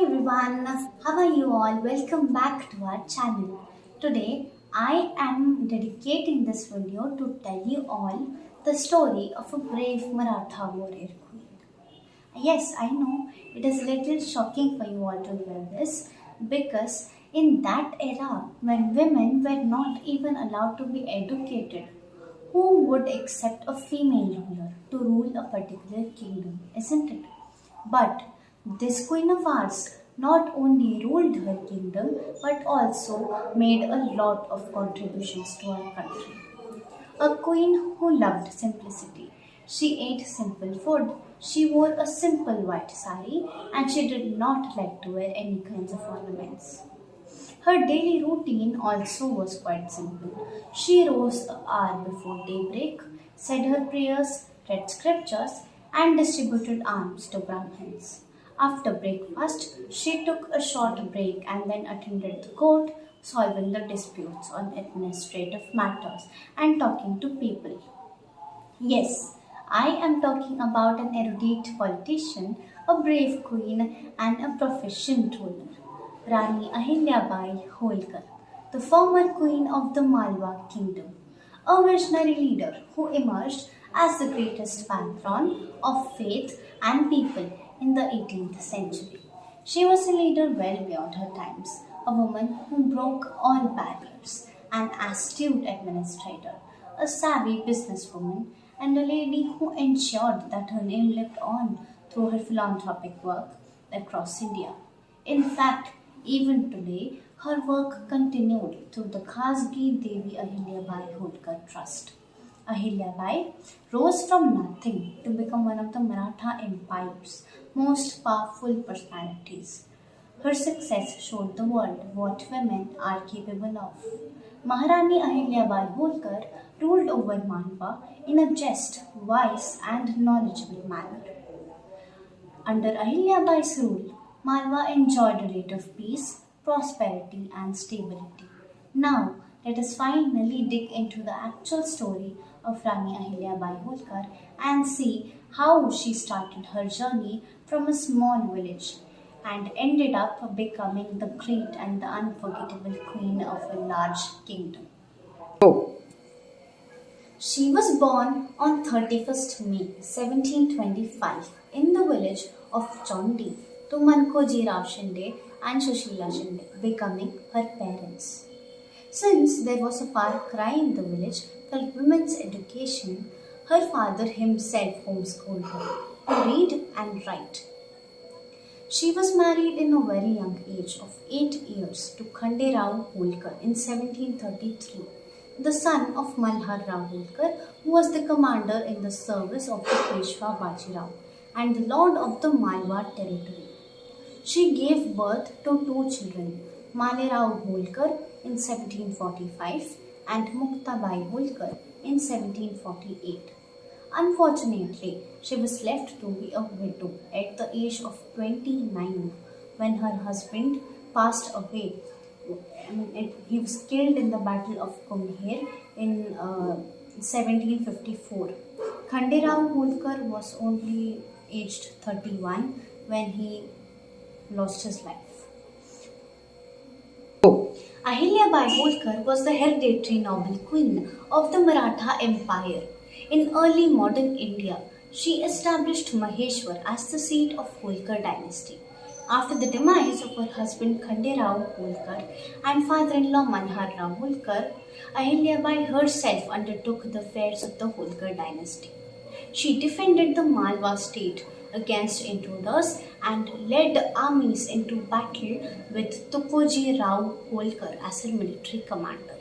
everyone, how are you all? Welcome back to our channel. Today I am dedicating this video to tell you all the story of a brave Maratha warrior queen. Yes, I know it is a little shocking for you all to hear this because in that era when women were not even allowed to be educated, who would accept a female ruler to rule a particular kingdom, isn't it? But this queen of ours not only ruled her kingdom but also made a lot of contributions to our country. A queen who loved simplicity. She ate simple food. She wore a simple white sari and she did not like to wear any kinds of ornaments. Her daily routine also was quite simple. She rose an hour before daybreak, said her prayers, read scriptures, and distributed alms to Brahmins. After breakfast, she took a short break and then attended the court, solving the disputes on administrative matters and talking to people. Yes, I am talking about an erudite politician, a brave queen, and a proficient ruler, Rani Ahilyabai Holkar, the former queen of the Malwa kingdom, a visionary leader who emerged as the greatest patron of faith and people in the 18th century. She was a leader well beyond her times, a woman who broke all barriers, an astute administrator, a savvy businesswoman, and a lady who ensured that her name lived on through her philanthropic work across India. In fact, even today, her work continued through the Khasgi Devi Ahilyabai Holkar Trust. Ahilyabai rose from nothing to become one of the Maratha Empire's most powerful personalities. Her success showed the world what women are capable of. Maharani Ahilyabai Holkar ruled over Malwa in a just, wise, and knowledgeable manner. Under Ahilyabai's rule, Malwa enjoyed a rate of peace, prosperity, and stability. Now, let us finally dig into the actual story of Rani Ahilyabai Holkar and see how she started her journey from a small village and ended up becoming the great and the unforgettable queen of a large kingdom. She was born on 31st May 1725 in the village of Chondi to Mankoji Rao Shinde and Sushila Shinde, becoming her parents. Since there was a far cry in the village for women's education, her father himself homeschooled her to read and write. She was married in a very young age of 8 years to Khande Rao Holkar in 1733, the son of Malhar Rao Holkar, who was the commander in the service of the Peshwa Bajirao and the lord of the Malwa territory. She gave birth to two children, Male Rao Holkar in 1745 and Muktabai Holkar in 1748. Unfortunately, she was left to be a widow at the age of 29 when her husband passed away. He was killed in the Battle of Kumher in 1754. Khande Rao Holkar was only aged 31 when he lost his life. Ahilyabai Holkar was the hereditary noble queen of the Maratha Empire. In early modern India, she established Maheshwar as the seat of Holkar dynasty. After the demise of her husband Khande Rao Holkar and father-in-law Malhar Rao Holkar, Ahilyabai herself undertook the affairs of the Holkar dynasty. She defended the Malwa state against intruders and led armies into battle with Tukoji Rao Holkar as her military commander.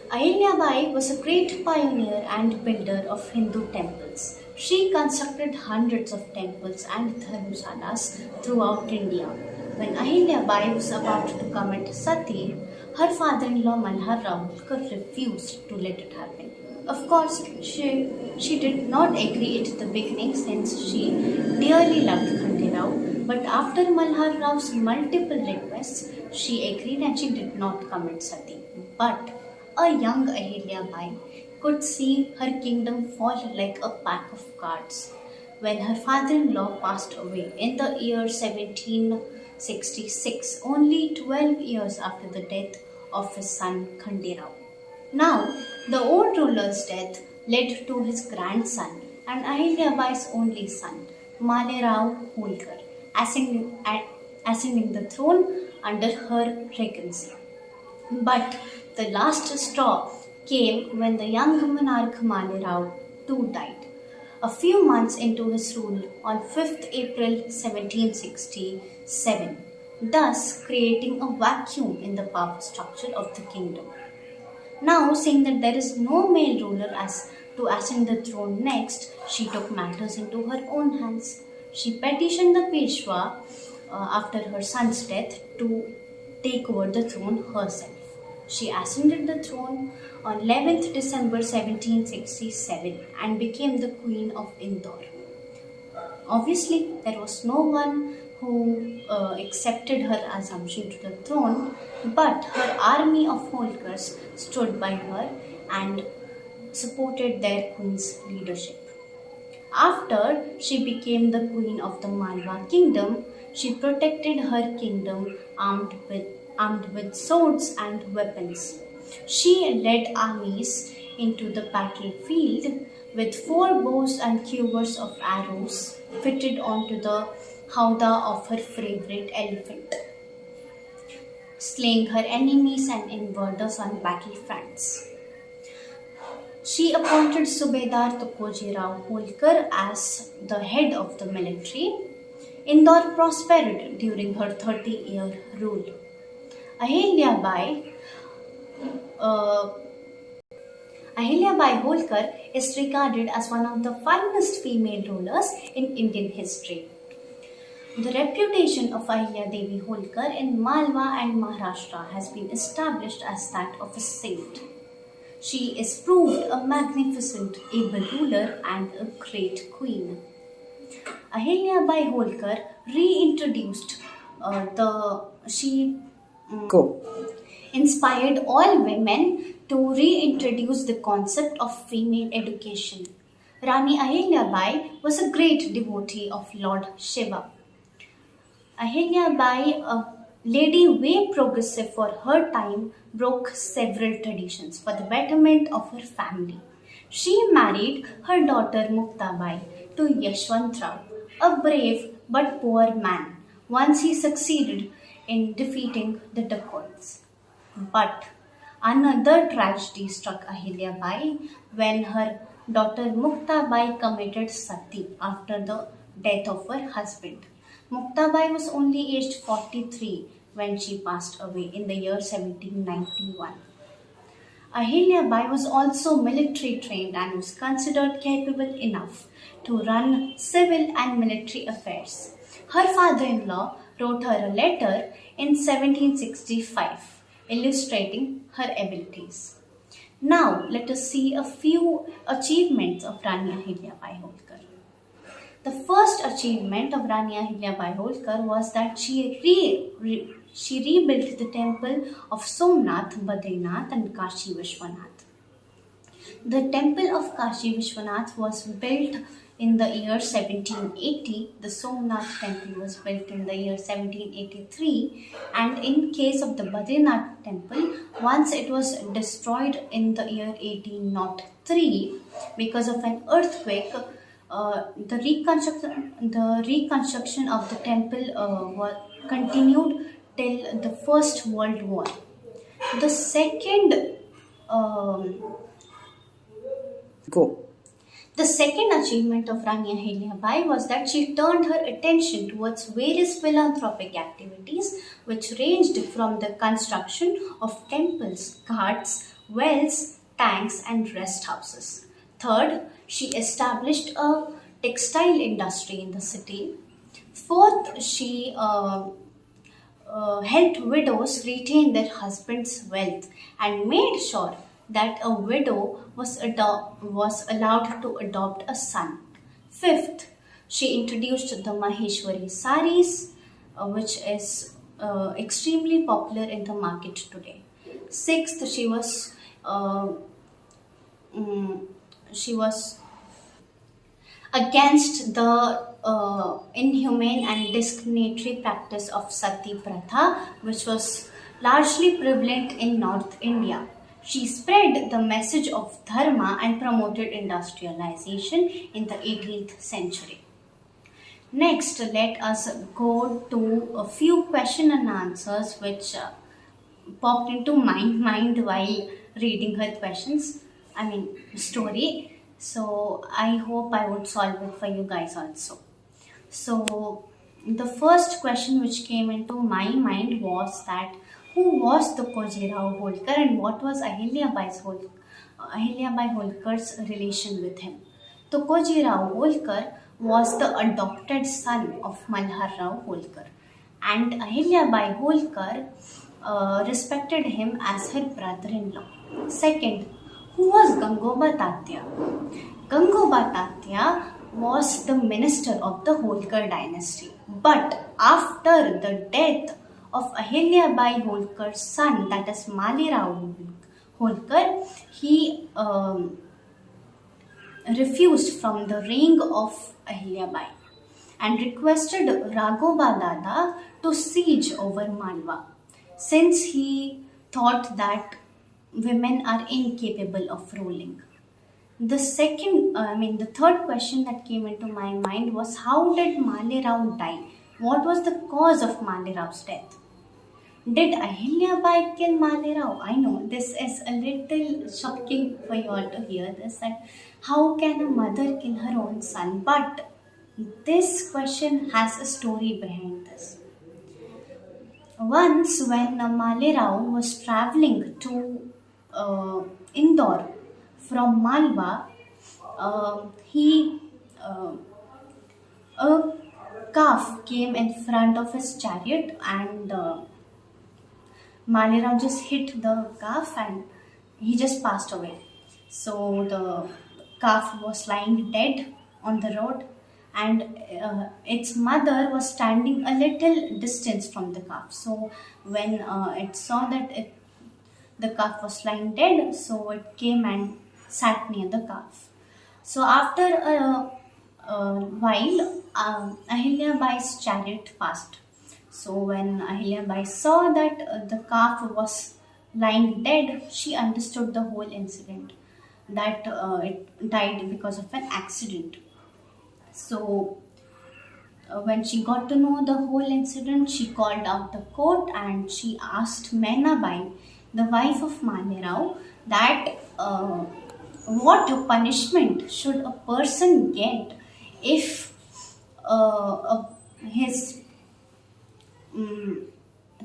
Ahilyabai was a great pioneer and builder of Hindu temples. She constructed hundreds of temples and dharmshalas throughout India. When Ahilyabai was about to commit sati, her father-in-law Malhar Rao Holkar refused to let it happen. Of course, she did not agree at the beginning since she dearly loved Khande Rao, but after Malhar Rao's multiple requests, she agreed and she did not commit sati. But a young Ahilyabai could see her kingdom fall like a pack of cards when her father-in-law passed away in the year 1766, only 12 years after the death of his son Khanderao. Now, the old ruler's death led to his grandson and Ahilyabai's only son, Malerao Holkar, ascending the throne under her regency. But the last straw came when the young monarch Malerao too died, a few months into his rule on 5th April 1767, thus creating a vacuum in the power structure of the kingdom. Now, seeing that there is no male ruler as to ascend the throne next, she took matters into her own hands. She petitioned the Peshwa after her son's death to take over the throne herself. She ascended the throne on 11th December 1767 and became the Queen of Indore. Obviously, there was no one who accepted her assumption to the throne, but her army of Holkars stood by her and supported their queen's leadership. After she became the queen of the Malwa kingdom, she protected her kingdom armed with swords and weapons. She led armies into the battlefield with 4 bows and quivers of arrows fitted onto the howdah of her favorite elephant, slaying her enemies and invaders on battlefronts. She appointed Subedar Tukoji Rao Holkar as the head of the military. Indore prospered during her 30-year rule. Ahilyabai Holkar is regarded as one of the finest female rulers in Indian history. The reputation of Ahilya Devi Holkar in Malwa and Maharashtra has been established as that of a saint. She is proved a magnificent, able ruler and a great queen. Ahilyabai Holkar reintroduced inspired all women to reintroduce the concept of female education. Rani Ahilyabai was a great devotee of Lord Shiva. Ahilyabai, a lady way progressive for her time, broke several traditions for the betterment of her family. She married her daughter Muktabai to Yashwantrao, a brave but poor man, once he succeeded in defeating the dacoits. But another tragedy struck Ahilyabai when her daughter Muktabai committed sati after the death of her husband. Muktabai was only aged 43 when she passed away in the year 1791. Ahilyabai was also military trained and was considered capable enough to run civil and military affairs. Her father-in-law wrote her a letter in 1765 illustrating her abilities. Now let us see a few achievements of Rani Ahilyabai Holkar. The first achievement of Rani Ahilyabai Holkar was that she rebuilt the temple of Somnath, Badrinath and Kashi Vishwanath. The temple of Kashi Vishwanath was built in the year 1780. The Somnath temple was built in the year 1783, and in case of the Badrinath temple, once it was destroyed in the year 1803 because of an earthquake. The reconstruction of the temple continued till the First World War. The second The second achievement of Rani Ahilyabai was that she turned her attention towards various philanthropic activities which ranged from the construction of temples, ghats, wells, tanks and rest houses. Third, she established a textile industry in the city. Fourth, she helped widows retain their husband's wealth and made sure that a widow was allowed to adopt a son. Fifth, she introduced the Maheshwari saris, which is extremely popular in the market today. Sixth, she was against the inhumane and discriminatory practice of sati pratha, which was largely prevalent in North India. She spread the message of dharma and promoted industrialization in the 18th century. Next, let us go to a few question and answers which popped into my mind while reading her story. So I hope I would solve it for you guys also. So the first question which came into my mind was that who was the Kojirao Holkar and what was Ahilyabai Holkar's relation with him? Tukojirao Holkar was the adopted son of Malhar Rao Holkar, and Ahilyabai Holkar respected him as her brother-in-law. Second, who was Gangoba Tatya? Gangoba Tatya was the minister of the Holkar dynasty, but after the death of Ahilyabai Holkar's son, that is Malirao Holkar, he refused from the reign of Ahilyabai and requested Raghoba Dada to siege over Malwa, since he thought that women are incapable of ruling. The third question that came into my mind was how did Male Rao die? What was the cause of Male Rao's death? Did Ahilyabai kill Male Rao? I know this is a little shocking for you all to hear this, that how can a mother kill her own son? But this question has a story behind this. Once, when Male Rao was traveling to Indore from Malwa, he a calf came in front of his chariot, and Male Rao just hit the calf and he just passed away. So the calf was lying dead on the road, and its mother was standing a little distance from the calf. So when it saw that the calf was lying dead, so it came and sat near the calf. So after a while, Ahilyabai chariot passed. So when Ahilyabai saw that the calf was lying dead, she understood the whole incident, that it died because of an accident. So when she got to know the whole incident, she called out the court and she asked Menabai, the wife of Male Rao, that what punishment should a person get if his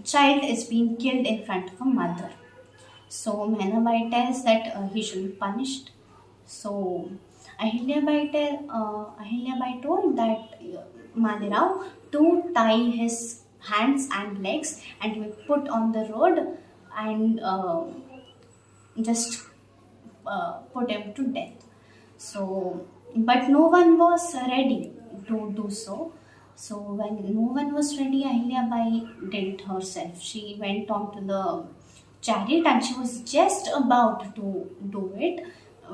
child is being killed in front of a mother. So Menabai tells that he should be punished. So Ahilyabai told that Male Rao to tie his hands and legs and he would put on the road and just put him to death. So, but no one was ready to do so. So when no one was ready, Ahilyabai did it herself. She went on to the chariot and she was just about to do it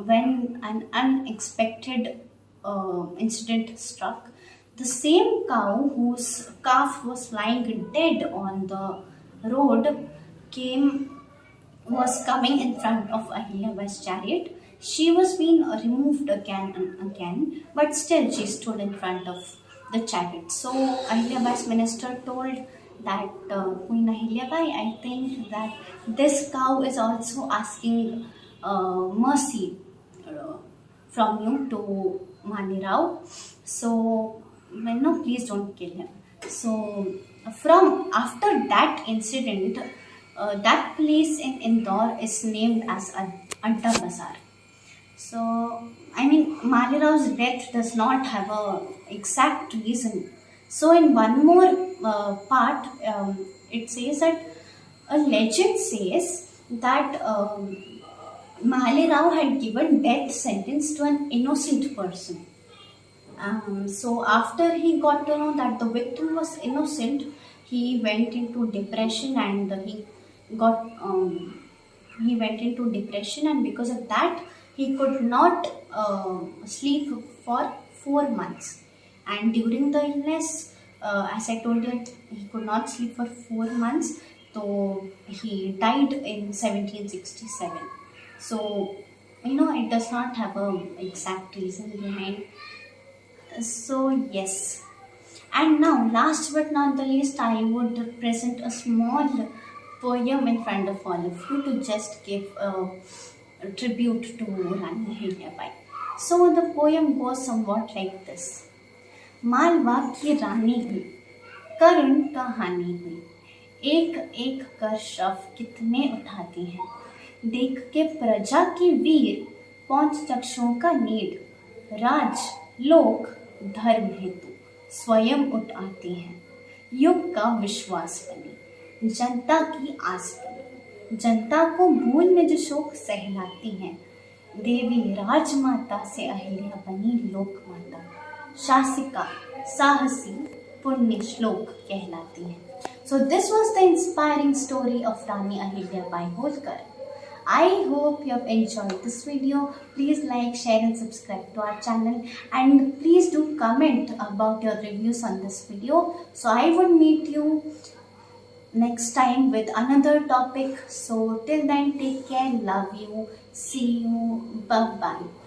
when an unexpected incident struck. The same cow whose calf was lying dead on the road was coming in front of Ahilyabai's chariot. She was being removed again and again, but still she stood in front of the chariot. So Ahilyabai's minister told that Queen Ahilyabai, I think that this cow is also asking mercy from you to Male Rao. So, no, please don't kill him. So, from after that incident, that place in Indore is named as Adda Bazaar. So, Male Rao's death does not have a exact reason. So, in one more part, it says that a legend says that Male Rao had given death sentence to an innocent person. So after he got to know that the victim was innocent, he went into depression and got he went into depression, and because of that he could not sleep for 4 months. And during the illness, as I told you, he could not sleep for 4 months, so he died in 1767. So, it does not have a exact reason behind. So, yes. And now, last but not the least, I would present a small poem in front of all of you to just give a tribute to Rani Ahilyabai. So the poem goes somewhat like this. Malwa की रानी हुई, करुण कहानी हुई, एक एक कर शव कितने उठाती हैं, देख के प्रजा की वीर पहुंच चक्षुओं का नीड, राज लोक धर्म हेतु स्वयं उठ आती हैं, युग का विश्वास बनी, जनता की आस बनी, जनता को भूल में जो शोक सहलाती हैं, देवी राजमाता से अहिल्या बनी लोक माता, शासिका साहसी पुण्य श्लोक कहलाती है. So this was the inspiring story of Rani Ahilyabai Holkar. I hope you have enjoyed this video. Please like, share and subscribe to our channel, and please do comment about your reviews on this video. So I would meet you next time with another topic. So till then, take care, love you, see you, bye bye.